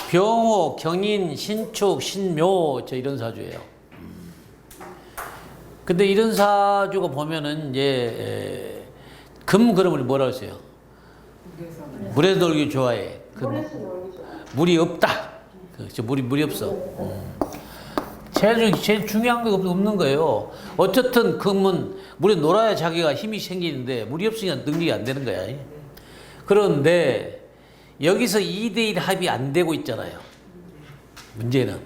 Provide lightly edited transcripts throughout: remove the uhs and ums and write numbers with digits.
병호, 경인, 신축, 신묘 이런 사주예요. 근데 이런 사주가 보면은 이제 금 그러면 뭐라고 했어요? 물에서 놀기 좋아해. 물이 없다. 그렇죠. 물이 없어. 제일 중요한 게 없는 거예요. 어쨌든 금은 물에 놀아야 자기가 힘이 생기는데 물이 없으니까 능력이 안 되는 거야. 그런데 여기서 2대1 합이 안 되고 있잖아요. 문제는.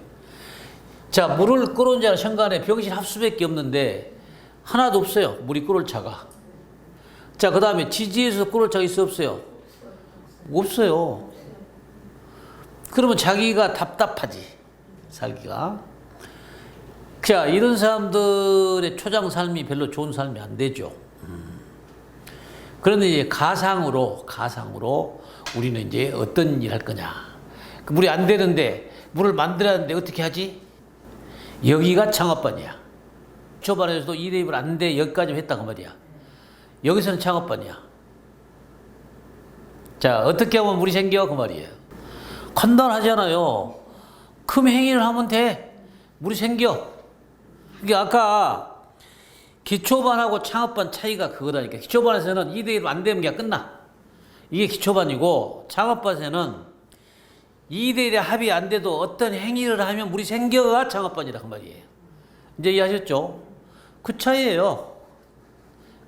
자, 물을 끓은 자는 현관에 병실 합수밖에 없는데 하나도 없어요. 물이 끓을 차가. 자, 그 다음에 지지에서 끓을 차가 있어 없어요? 없어요. 그러면 자기가 답답하지. 살기가. 자, 이런 사람들의 초장 삶이 별로 좋은 삶이 안 되죠. 그런데 이제 가상으로 우리는 이제 어떤 일 할 거냐. 물이 안 되는데 물을 만들어야 하는데 어떻게 하지? 여기가 창업반이야. 초반에서도 2대1을 안 돼. 여기까지 했다 그 말이야. 여기서는 창업반이야. 자, 어떻게 하면 물이 생겨? 그 말이에요. 간단하잖아요. 금 행위를 하면 돼. 물이 생겨. 그게 아까 기초반하고 창업반 차이가 그거라니까. 기초반에서는 2대1로 안 되면 그냥 끝나. 이게 기초반이고 창업반에서는 2대1의 합이 안 돼도 어떤 행위를 하면 물이 생겨가 창업반이라 그 말이에요. 이제 이해하셨죠? 그 차이예요.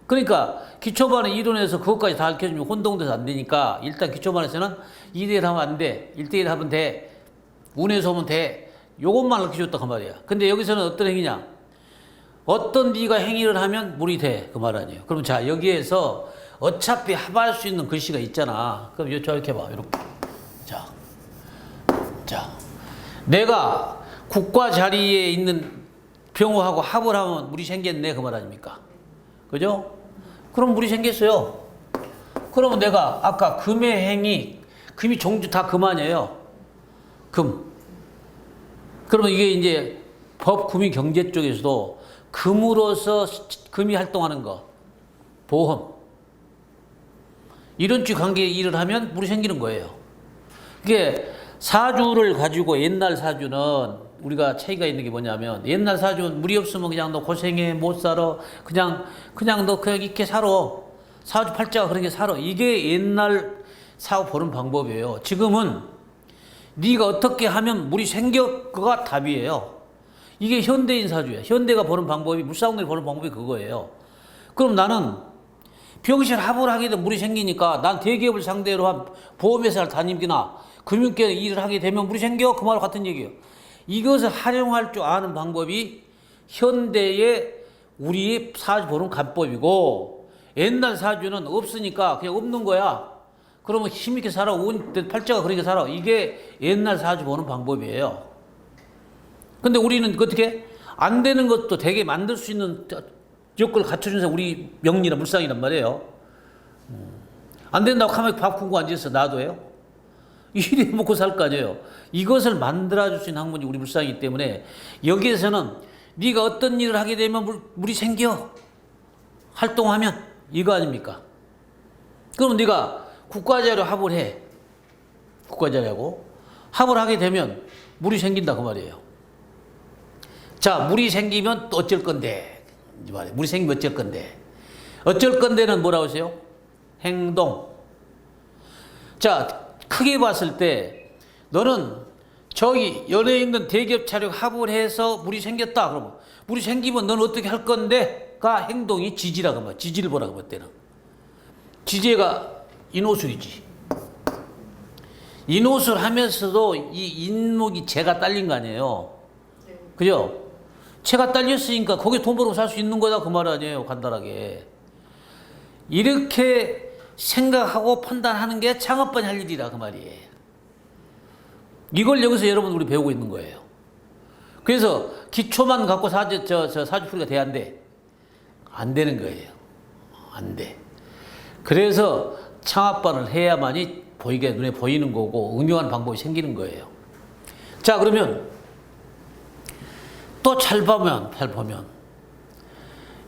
그러니까 기초반은 이론에서 그것까지 다 알려주면 혼동돼서 안 되니까 일단 기초반에서는 2대1 하면 안 돼. 1대1 하면 돼. 운에서 오면 돼. 요것만 알려줬다 그 말이야. 근데 여기서는 어떤 행위냐? 어떤 네가 행위를 하면 물이 돼. 그 말 아니에요. 그럼 자, 여기에서 어차피 합할 수 있는 글씨가 있잖아. 그럼 이렇게 해봐. 이렇게. 자. 내가 국과 자리에 있는 병호하고 합을 하면 물이 생겼네. 그 말 아닙니까? 그죠? 그럼 물이 생겼어요. 그러면 내가 아까 금의 행위, 금이 종주 다 금 아니에요? 금. 그러면 이게 이제 법, 금이 경제 쪽에서도 금으로서 금이 활동하는 거, 보험. 이런 쪽 관계의 일을 하면 물이 생기는 거예요. 이게 사주를 가지고 옛날 사주는 우리가 차이가 있는 게 뭐냐면 옛날 사주는 물이 없으면 그냥 너 고생해 못 살아 그냥 너 그냥 이렇게 살아 사주 팔자가 그런 게 살아 이게 옛날 사고 보는 방법이에요. 지금은 네가 어떻게 하면 물이 생겨가 답이에요. 이게 현대인 사주야. 현대가 보는 방법이 물상들이 보는 방법이 그거예요. 그럼 나는 병실 합을 하게 되면 물이 생기니까 난 대기업을 상대로 한 보험회사를 다니거나 금융계 일을 하게 되면 물이 생겨. 그 말과 같은 얘기예요. 이것을 활용할 줄 아는 방법이 현대의 우리 사주 보는 관법이고 옛날 사주는 없으니까 그냥 없는 거야. 그러면 힘있게 살아. 팔자가 그렇게 살아. 이게 옛날 사주 보는 방법이에요. 근데 우리는 어떻게? 안 되는 것도 되게 만들 수 있는 요건을 갖춰준 사람 우리 명리나 물상이란 말이에요. 안 된다고 하면 밥 굶고 앉아서 놔둬요? 이래 먹고 살 거 아니에요. 이것을 만들어줄 수 있는 학문이 우리 물상이기 때문에 여기에서는 네가 어떤 일을 하게 되면 물이 생겨. 활동하면 이거 아닙니까? 그럼 네가 국가자료 합을 해. 국가자료하고 합을 하게 되면 물이 생긴다 그 말이에요. 자, 물이 생기면 또 어쩔 건데? 물이 생기면 어쩔 건데? 어쩔 건데는 뭐라고 하세요? 행동. 자, 크게 봤을 때 너는 저기 연예에 있는 대기업 차력 합을 해서 물이 생겼다. 그러면 물이 생기면 너는 어떻게 할 건데?가 행동이 지지라고 하면 지지를 보라고 볼 때는 지지가 인호술이지. 인호술 하면서도 이 인목이 재가 딸린 거 아니에요. 그죠? 채가 딸렸으니까 거기에 돈 벌고 살 수 있는 거다 그 말 아니에요. 간단하게. 이렇게 생각하고 판단하는 게 창업반이 할 일이라 그 말이에요. 이걸 여기서 여러분 우리 배우고 있는 거예요. 그래서 기초만 갖고 사주풀이가 돼야 안 돼. 안 되는 거예요. 안 돼. 그래서 창업반을 해야만이 보이게 눈에 보이는 거고 응용하는 방법이 생기는 거예요. 자, 그러면 또 잘 보면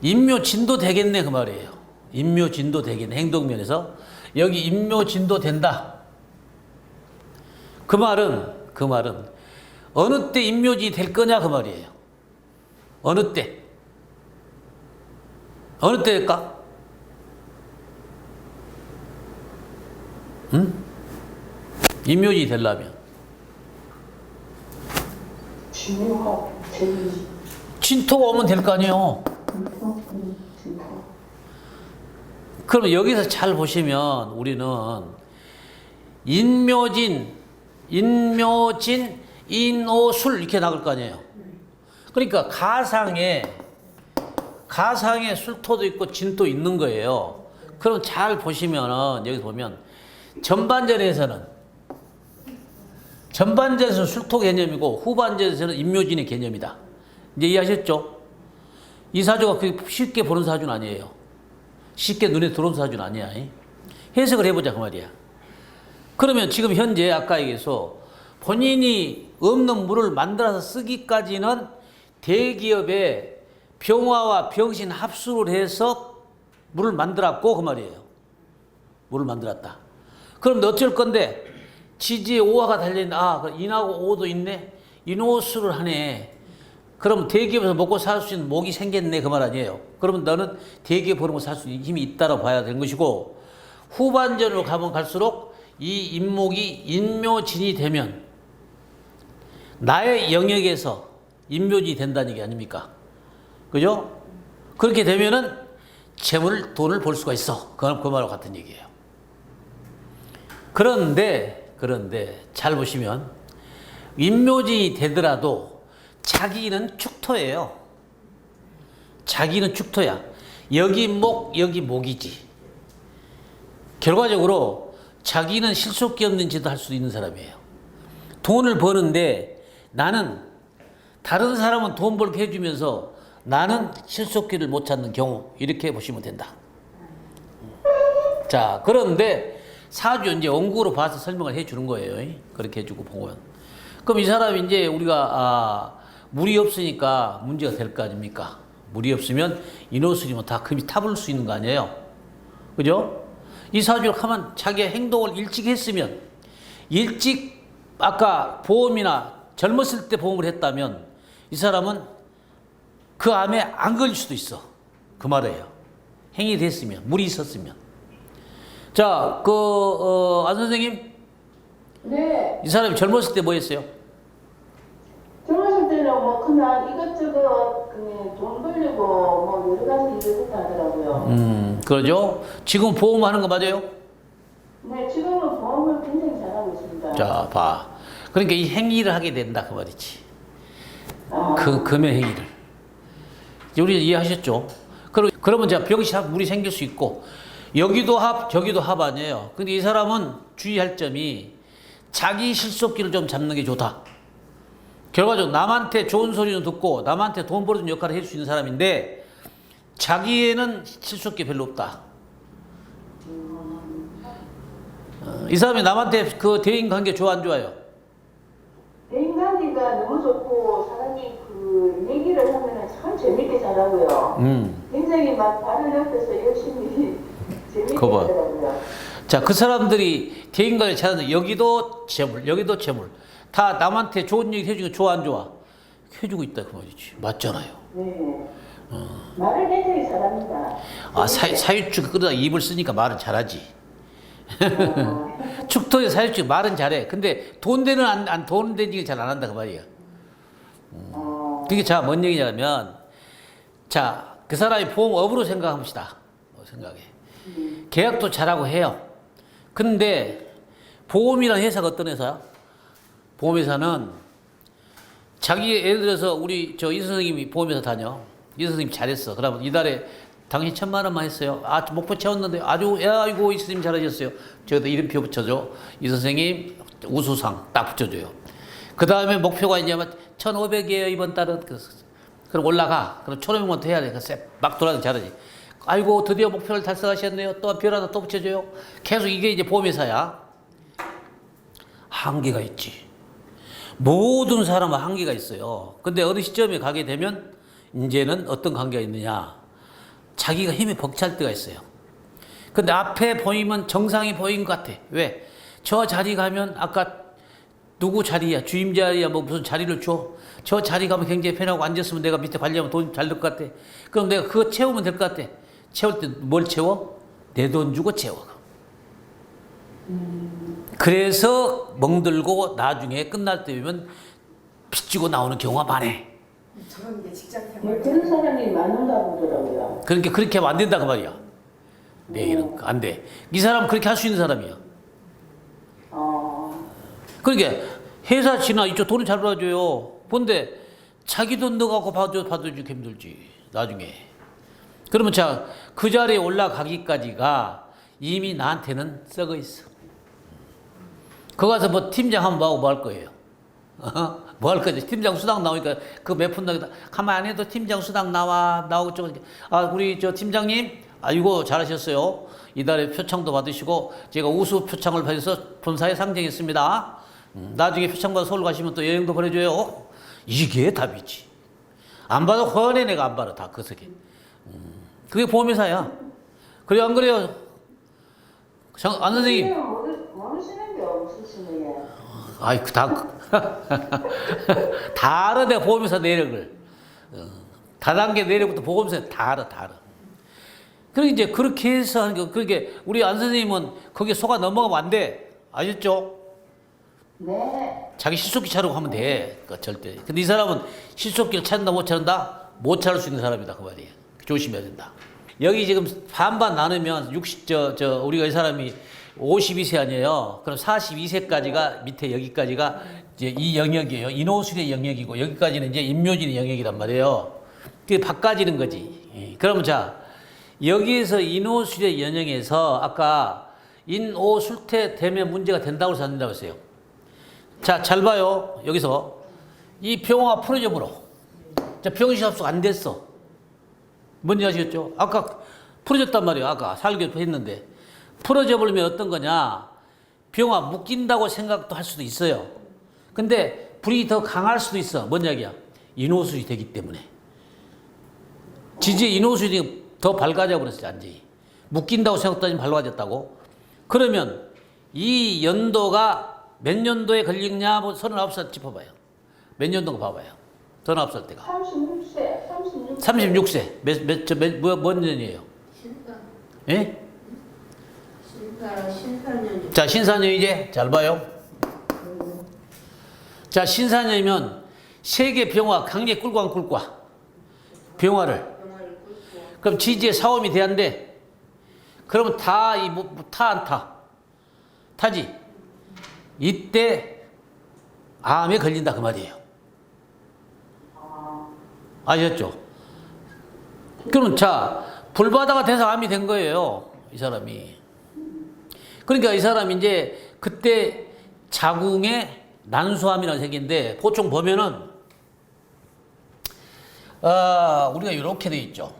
인묘진도 되겠네 그 말이에요. 인묘진도 되겠네. 행동면에서 여기 인묘진도 된다. 그 말은 그 말은 어느 때 임묘진이 될 거냐 그 말이에요. 어느 때? 어느 때 될까? 응? 임묘진이 되려면 진토가 오면 될 거 아니에요. 그럼 여기서 잘 보시면 우리는 인묘진, 인오술 이렇게 나올 거 아니에요. 그러니까 가상에 술토도 있고 진도 있는 거예요. 그럼 잘 보시면은 여기 보면 전반전에서는 술토 개념이고 후반전에서는 인묘진의 개념이다. 이제 이해하셨죠? 이 사주가 그렇게 쉽게 보는 사주는 아니에요. 쉽게 눈에 들어온 사주는 아니야. 해석을 해보자 그 말이야. 그러면 지금 현재 아까 얘기해서 본인이 없는 물을 만들어서 쓰기까지는 대기업의 병화와 병신 합수를 해서 물을 만들었고 그 말이에요. 물을 만들었다. 그럼 어쩔 건데 지지에 오화가 달려있는 인하고 오도 있네. 인오수를 하네. 그럼 대기업에서 먹고 살 수 있는 목이 생겼네 그 말 아니에요. 그러면 너는 대기업 벌고 살 수 있는 힘이 있다고 봐야 되는 것이고 후반전으로 가면 갈수록 이 인목이 인묘진이 되면 나의 영역에서 인묘진이 된다는 얘기 아닙니까? 그죠? 그렇게 되면은 돈을 벌 수가 있어. 그 말과 같은 얘기예요. 그런데 잘 보시면 인묘진이 되더라도 자기는 축토예요. 자기는 축토야. 여기 목, 여기 목이지. 결과적으로 자기는 실속기 없는 짓도 할 수 있는 사람이에요. 돈을 버는데 나는 다른 사람은 돈 벌게 해주면서 나는 실속기를 못 찾는 경우 이렇게 보시면 된다. 자, 그런데 사주 이제 원구로 봐서 설명을 해주는 거예요. 그렇게 해주고 보면. 그럼 이 사람이 이제 우리가 물이 없으니까 문제가 될 거 아닙니까? 물이 없으면 인호술이면 다 금이 타볼 수 있는 거 아니에요? 그죠? 이 사주를 하면 자기의 행동을 일찍 했으면 일찍 아까 보험이나 젊었을 때 보험을 했다면 이 사람은 그 암에 안 걸릴 수도 있어. 그 말이에요. 행위 됐으면 물이 있었으면. 자, 안 선생님. 네. 이 사람이 젊었을 때 뭐 했어요? 젊었을 때는 뭐 그냥 이것저것 그냥 돈 벌려고 뭐 여러 가지 일을 하더라고요. 그러죠. 지금 보험하는 거 맞아요? 네, 지금은 보험을 굉장히 잘하고 있습니다. 자, 봐. 그러니까 이 행위를 하게 된다 그 말이지. 그 금의 행위를. 우리 이해하셨죠? 그러면 자 병시합 물이 생길 수 있고 여기도 합 저기도 합 아니에요. 근데 이 사람은 주의할 점이 자기 실속기를 좀 잡는 게 좋다. 결과적으로 남한테 좋은 소리는 듣고 남한테 돈 벌어주는 역할을 해줄 수 있는 사람인데 자기에는 실속기 별로 없다. 이 사람이 남한테 그 대인관계 좋아 안 좋아요? 대인관계가 너무 좋고 사람이 그 얘기를 하면 참 재밌게 잘하고요. 굉장히 막 다른 옆에서 열심히 재밌게 하더라고요. 자, 그 사람들이 대인관계 잘하는 여기도 재물, 여기도 재물. 다 남한테 좋은 얘기 해주고 좋아 안 좋아? 해주고 있다 그 말이지. 맞잖아요. 네. 말을 굉장히 잘합니다. 사유축 그러다 입을 쓰니까 말은 잘하지. 축토의 사유축 말은 잘해. 근데 돈 되는 얘기 잘 안 한다 그 말이야. 그게 자, 뭔 얘기냐면, 자, 그 사람이 보험업으로 생각합시다. 생각해. 계약도 잘하고 해요. 근데 보험이라는 회사가 어떤 회사야? 보험회사는 자기 예를 들어서 우리 이 선생님이 보험회사 다녀. 이 선생님 잘했어. 그러면 이달에 당신 1,000만 원만 했어요. 목표 채웠는데 아이고 이 선생님 잘하셨어요. 저기다 이름표 붙여줘. 이 선생님 우수상 딱 붙여줘요. 그 다음에 목표가 있냐면 1,500이에요 이번 달은. 그럼 올라가. 그럼 1,500만 더 해야 돼. 막 돌아다니 잘하지. 아이고 드디어 목표를 달성하셨네요. 또 별 하나 또 붙여줘요. 계속 이게 이제 보험회사야. 한계가 있지. 모든 사람은 한계가 있어요. 근데 어느 시점에 가게 되면 이제는 어떤 관계가 있느냐. 자기가 힘이 벅찰 때가 있어요. 근데 앞에 보이면 정상이 보인 것 같아. 왜? 저 자리 가면 아까 누구 자리야? 주임 자리야? 뭐 무슨 자리를 줘? 저 자리 가면 굉장히 편하고 앉았으면 내가 밑에 관리하면 돈 잘 될 것 같아. 그럼 내가 그거 채우면 될 것 같아. 채울 때 뭘 채워? 내 돈 주고 채워. 그래서 멍들고 나중에 끝날 때 보면 빚지고 나오는 경우가 많아. 저런 게 직장 네, 생활. 그런 사람이 많은가 보더라고요. 그러니까 그렇게 하면 안 된다 그 말이야. 내 얘기는 안 돼. 이 사람 그렇게 할 수 있는 사람이야. 그러니까 회사 지나 이쪽 돈을 잘 벌어줘요. 근데 자기 돈 넣어갖고 받아주기 힘들지 나중에. 그러면 자 그 자리에 올라가기까지가 이미 나한테는 썩어 있어. 거기 가서 뭐 팀장 하면 뭐하고 뭐 할 거예요? 뭐 할 거지? 팀장 수당 나오니까 그 몇 푼 나겠다. 가만 안 해도 팀장 수당 나오고 저거. 아 우리 저 팀장님 아이고 잘하셨어요. 이달에 표창도 받으시고 제가 우수 표창을 받아서 본사에 상정했습니다. 나중에 표창 받아 서울 가시면 또 여행도 보내줘요. 이게 답이지. 안 받아 훤해 내가 안 받아 다 그 속에. 그게 보험회사야. 그래요 안 그래요? 안 선생님. 모르시는데요 무슨 신이에요? 아이 다 다 알아 내가 보험회사 내력을. 다단계 내력부터 보험회사 다 알아 다 알아. 그러니까 이제 그렇게 해서 하는 거. 그렇게 우리 안 선생님은 거기에 속아 넘어가면 안 돼. 아셨죠? 네. 자기 실속기 차리고 하면 돼. 그 절대. 근데 이 사람은 실속기를 찾는다 못 찾는다? 못 찾을 수 있는 사람이다 그 말이에요. 조심해야 된다. 여기 지금 반반 나누면 60 우리가 이 사람이 52세 아니에요. 그럼 42세까지가 밑에 여기까지가 이제 이 영역이에요. 인호술의 영역이고 여기까지는 이제 임묘진의 영역이란 말이에요. 그게 바꿔지는 거지. 예. 그러면 자 여기에서 인호술의 영역에서 아까 인호술태 되면 문제가 된다고 해서 안 된다고 했어요. 자, 잘 봐요. 여기서 이 병화가 풀어져 버려. 자, 병신 합숙 안 됐어. 뭔지 아시겠죠? 아까 풀어졌단 말이에요. 아까 살기도 했는데 풀어져 버리면 어떤 거냐? 병화 묶인다고 생각도 할 수도 있어요. 근데 불이 더 강할 수도 있어. 뭔 이야기야? 인호술이 되기 때문에. 지지의 인호술이 더 밝아져 버렸어, 완전히. 묶인다고 생각도 하지만 밝아졌다고. 그러면 이 연도가 몇 년도에 걸리냐? 한번 39살 짚어봐요. 몇 년도인가 봐봐요. 39살 때가. 36세. 36세. 뭔 년이에요? 신사. 예? 신사년. 자, 신사년이제 잘 봐요. 자, 신사년이면 세계 병화 강제 끌고 안 끌고 와. 병화를. 그럼 지지의 사오미 돼안돼? 그러면 타, 타, 안 타? 타지? 이때 암에 걸린다 그 말이에요. 아셨죠? 그럼 자, 불바다가 돼서 암이 된 거예요. 이 사람이. 그러니까 이 사람이 이제 그때 자궁에 난소암이라는 생긴데 보통 보면은 우리가 이렇게 돼 있죠.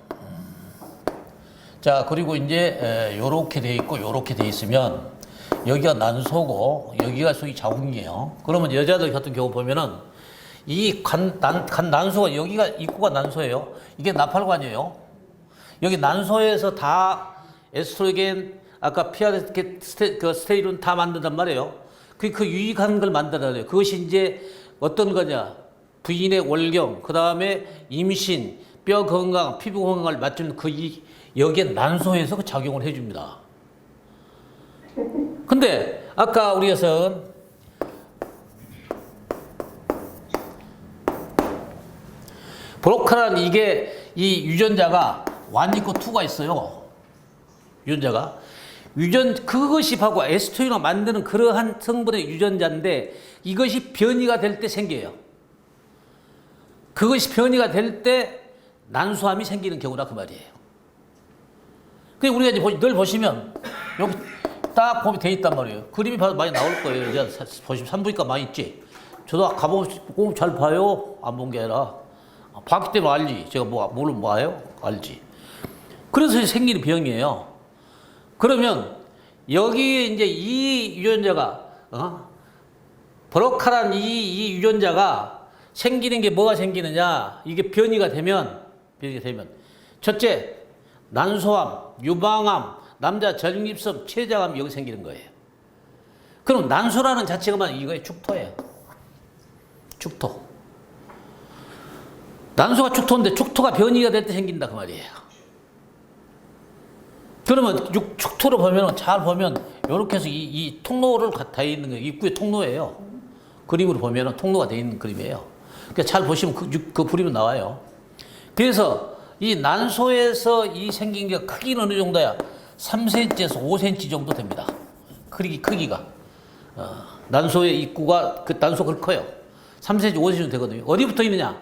자, 그리고 이제 요렇게 돼 있고 요렇게 돼 있으면 여기가 난소고 여기가 소위 자궁이에요. 그러면 여자들 같은 경우 보면은 이 난소가 여기가 입구가 난소예요. 이게 나팔관이에요. 여기 난소에서 다 에스트로겐 아까 스테이론 다 만든단 말이에요. 그 유익한 걸 만들어야 그것이 이제 어떤 거냐? 부인의 월경, 그 다음에 임신, 뼈 건강, 피부 건강을 맞추는 여기에 난소에서 그 작용을 해줍니다. 근데 아까 우리에서 브로카란 이게 이 유전자가 1 있고 2가 있어요. 유전자가. 그것이 바로 에스트로겐을 만드는 그러한 성분의 유전자인데 이것이 변이가 될 때 생겨요. 그것이 변이가 될 때 난소암이 생기는 경우라 그 말이에요. 그 우리가 이제 늘 보시면 여기 딱 보면 돼 있단 말이에요. 그림이 많이 나올 거예요. 이제 보시면 산부인과 많이 있지. 저도 가보면 꼭 잘 봐요. 안 본 게 아니라 봤기 때문에 알지. 제가 모르면 뭐예요? 알지. 그래서 생기는 병이에요. 그러면 여기에 이제 이 유전자가 브로카란 이 유전자가 생기는 게 뭐가 생기느냐? 이게 변이가 되면 첫째 난소암, 유방암, 남자 전립선, 췌장암이 여기 생기는 거예요. 그럼 난소라는 자체가 이거의 축토예요. 축토. 난소가 축토인데 축토가 변이가 될 때 생긴다 그 말이에요. 그러면 축토를 보면 잘 보면 이렇게 해서 이 통로를 다 있는 거예요. 입구에 통로예요. 그림으로 보면 통로가 되어 있는 그림이에요. 그러니까 잘 보시면 그 그림이 나와요. 그래서 이 난소에서 이 생긴 게 크기는 어느 정도야? 3cm에서 5cm 정도 됩니다. 크기가. 난소의 입구가, 그 난소가 커요. 3cm, 5cm 정도 되거든요. 어디 붙어 있느냐?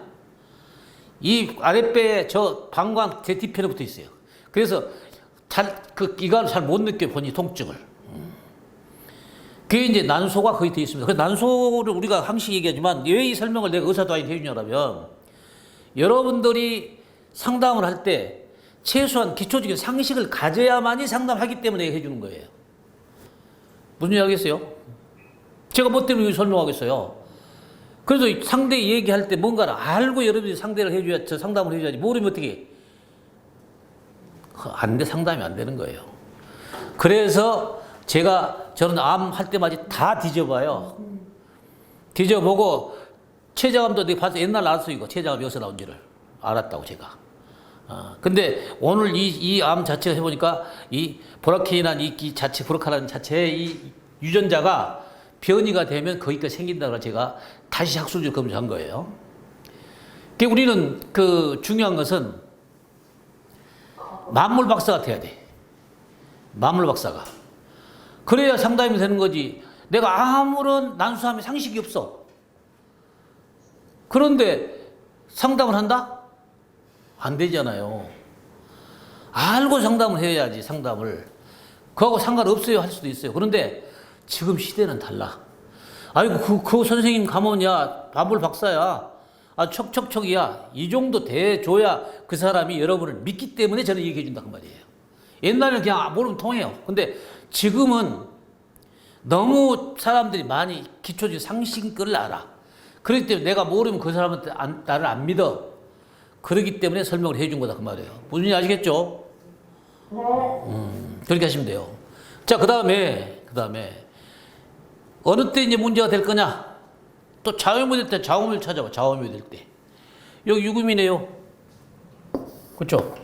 이 아랫배에 저 방광 제 뒤편에 붙어 있어요. 그래서 이가를 잘 못 느껴요, 본인 통증을. 그게 이제 난소가 거의 되어 있습니다. 그래서 난소를 우리가 항상 얘기하지만 왜 이 설명을 내가 의사도 아닌 해주냐면 여러분들이 상담을 할 때 최소한 기초적인 상식을 가져야만이 상담하기 때문에 해주는 거예요. 무슨 얘기 하겠어요? 제가 뭐 때문에 설명하겠어요? 그래서 상대 얘기할 때 뭔가를 알고 여러분들이 상대를 해줘야, 저 상담을 해줘야지. 모르면 어떻게? 상담이 안 되는 거예요. 그래서 저는 암 할 때마다 다 뒤져봐요. 뒤져보고, 췌장암도 내가 봐서 옛날 알았어, 이거. 췌장암 여기서 나온지를. 알았다고, 제가. 근데 오늘 이 암 자체가 해보니까 이 보라케인한 이 자체, 보라카라는 자체의 이 유전자가 변이가 되면 거기까지 생긴다고 제가 다시 학술적으로 검증한 거예요. 그러니까 우리는 그 중요한 것은 만물 박사가 돼야 돼. 만물 박사가. 그래야 상담이 되는 거지. 내가 아무런 난수함에 상식이 없어. 그런데 상담을 한다? 안 되잖아요. 알고 상담을 해야지, 상담을. 그거하고 상관없어요 할 수도 있어요. 그런데 지금 시대는 달라. 아이고, 그 선생님 가면, 야, 만물 박사야. 척척척이야. 이 정도 돼줘야 그 사람이 여러분을 믿기 때문에 저는 얘기해 준다 그 말이에요. 옛날에는 그냥 모르면 통해요. 근데 지금은 너무 사람들이 많이 기초적인 상식을 알아. 그렇기 때문에 내가 모르면 그 사람한테 나를 안 믿어. 그렇기 때문에 설명을 해 준 거다 그 말이에요. 무슨 얘기 아시겠죠? 그렇게 하시면 돼요. 자, 그 다음에 어느 때 이제 문제가 될 거냐? 또 좌우묘 될 때 좌우묘를 찾아봐. 좌우묘 될 때. 여기 유금이네요. 그렇죠?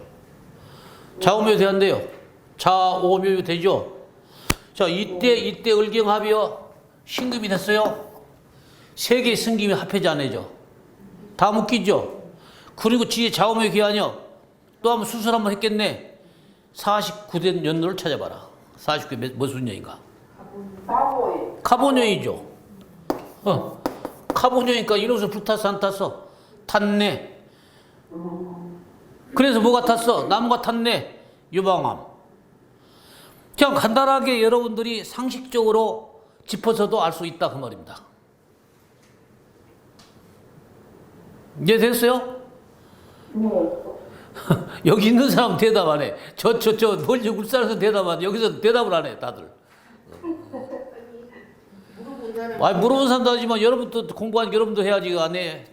좌우묘 돼한대요. 좌우묘 되죠? 자, 이때 을경합이요. 신금이 됐어요. 세 개의 승금이 합해지 않아죠. 다 묶이죠? 그리고 뒤에 좌우묘 기한이요. 또 한번 수술 한번 했겠네. 49된 연도를 찾아봐라. 49몇 무슨 년인가? 카본년이죠. 카본년이니까 이로서 불탔어 안 탔어? 탔네. 그래서 뭐가 탔어? 나무가 탔네. 유방암. 그냥 간단하게 여러분들이 상식적으로 짚어서도 알 수 있다 그 말입니다. 이해됐어요? 네. 여기 있는 사람 대답 안 해. 멀리 울산에서 대답 안 해. 여기서 대답을 안 해, 다들. 물어본 사람도 하지만 여러분도 공부하니까 여러분도 해야지, 안 해.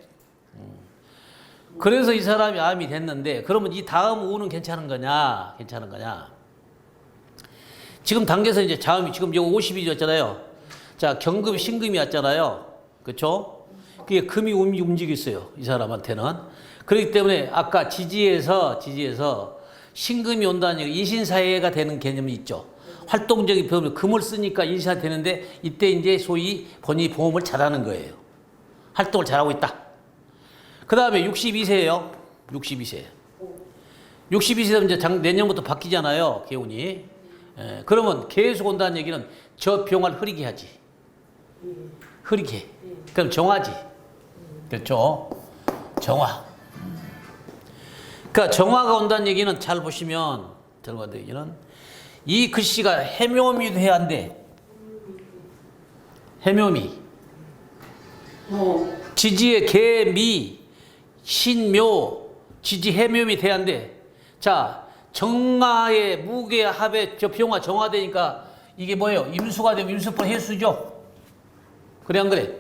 그래서 이 사람이 암이 됐는데, 그러면 이 다음 우는 괜찮은 거냐? 지금 단계에서 이제 자음이 지금 여기 50이었잖아요. 자, 경금이 신금이 왔잖아요. 그렇죠? 그게 금이 움직이고 있어요. 이 사람한테는. 그렇기 때문에 아까 지지에서 신금이 온다는 얘기, 인신사회가 되는 개념이 있죠. 활동적인 병을 금을 쓰니까 인신사회가 되는데 이때 이제 소위 본인이 보험을 잘하는 거예요. 활동을 잘하고 있다. 그 다음에 62세예요. 62세 되면 이제 내년부터 바뀌잖아요. 개운이. 그러면 계속 온다는 얘기는 저 병을 흐리게 하지. 흐리게. 그럼 정화지. 그렇죠? 정화. 그러니까 정화가 온다는 얘기는 잘 보시면 정화가 얘기는 이 글씨가 해묘미도 해야 한대. 해묘미. 지지의 개미, 신묘, 지지 해묘미 돼야 한대. 자, 정화의 무게 합의 저 병화 정화되니까 이게 뭐예요? 임수가 되면 임수분 해수죠. 그래 안 그래?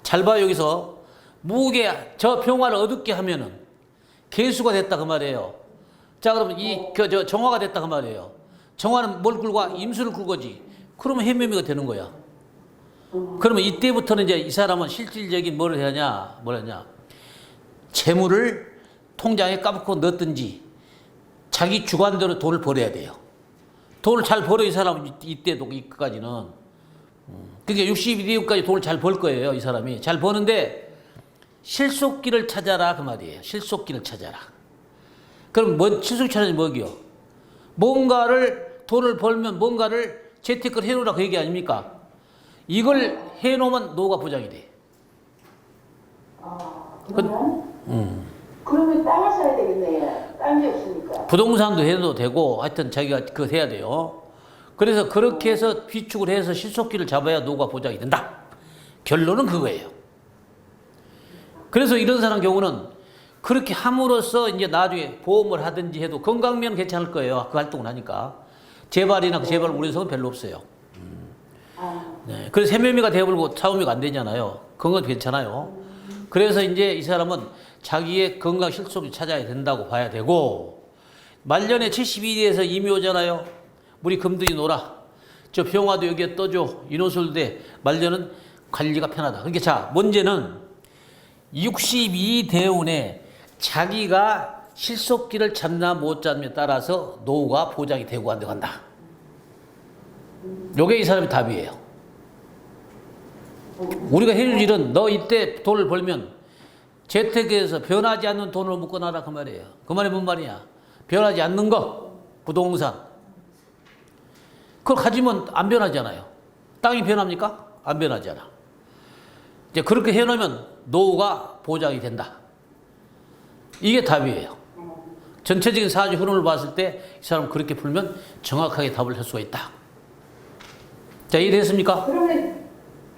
잘 봐요. 여기서 무게 저 병화를 어둡게 하면은 개수가 됐다 그 말이에요. 자, 그러면 저 정화가 됐다 그 말이에요. 정화는 뭘 끌고 와? 임수를 끌고지. 그러면 해묘미가 되는 거야. 그러면 이때부터는 이제 이 사람은 실질적인 뭐를 해야 하냐, 뭐냐, 재물을 통장에 까먹고 넣든지 자기 주관대로 돈을 벌어야 돼요. 돈을 잘 벌어 이 사람은 이때도 이까지는. 그러니까 62대까지 돈을 잘 벌 거예요. 이 사람이 잘 버는데 실속기를 찾아라 그 말이에요. 실속기를 찾아라. 그럼 뭐 실속기 찾아야 뭐기요? 뭔가를 돈을 벌면 뭔가를 재테크를 해놓으라 그 얘기 아닙니까? 이걸 해놓으면 노후가 보장이 돼. 그러면 땅을 사야 되겠네요. 땅이 없으니까. 부동산도 해도 되고 하여튼 자기가 그거 해야 돼요. 그래서 그렇게 해서 비축을 해서 실속기를 잡아야 노후가 보장이 된다. 결론은 그거예요. 그래서 이런 사람 경우는 그렇게 함으로써 이제 나중에 보험을 하든지 해도 건강면 괜찮을 거예요. 그 활동을 하니까. 재발이나 그 재발 우려성은 별로 없어요. 네. 그래서 세매미가 되어버리고 차우미가 안 되잖아요. 그건 괜찮아요. 그래서 이제 이 사람은 자기의 건강 실속을 찾아야 된다고 봐야 되고, 말년에 72대에서 이미 오잖아요. 우리 금들이 놀아. 저 병화도 여기에 떠줘. 인호술대. 말년은 관리가 편하다. 그러니까 자, 문제는 62대운에 자기가 실속기를 잡나 못 잡냐에 따라서 노후가 보장이 되고 안 되고 한다. 요게 이 사람의 답이에요. 우리가 해줄 일은 너 이때 돈을 벌면 재테크에서 변하지 않는 돈으로 묶어놔라 그 말이에요. 그 말이 뭔 말이냐? 변하지 않는 거, 부동산. 그걸 가지면 안 변하잖아요. 땅이 변합니까? 안 변하잖아. 이제 그렇게 해놓으면 노후가 보장이 된다. 이게 답이에요. 전체적인 사주 흐름을 봤을 때 이 사람 그렇게 풀면 정확하게 답을 할 수가 있다. 자, 이해됐습니까? 그러면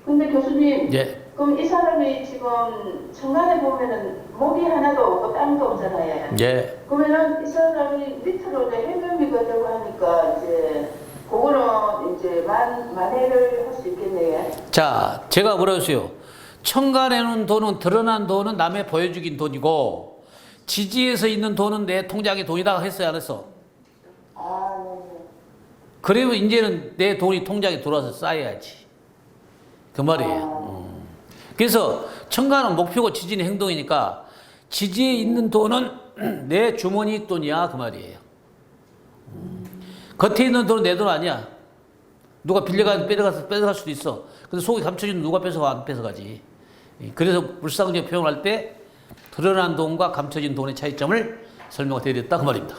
근데 교수님, 예. 그럼 이 사람이 지금 천간에 보면은 목이 하나도 없고 땅도 없잖아요. 예. 그러면은 이 사람이 밑으로 이제 해면미가 되고 하니까 이제 그거는 이제 만회를 할 수 있겠네요. 자, 제가 뭐라 했어요? 천간에는 돈은 드러난 돈은 남의 보여주긴 돈이고 지지에서 있는 돈은 내 통장에 돈이다 했어요, 안 했어? 네. 그리고 이제는 내 돈이 통장에 들어와서 쌓여야지. 그 말이에요. 그래서 천간은 목표고 지지는 행동이니까 지지에 있는 돈은 내 주머니 돈이야 그 말이에요. 겉에 있는 돈은 내 돈 아니야. 누가 빌려가 뺏어갈 수도 있어. 근데 속에 감춰진 누가 뺏어가 안 뺏어가지. 그래서 불상적 표현할 때 드러난 돈과 감춰진 돈의 차이점을 설명드렸다 그 말입니다.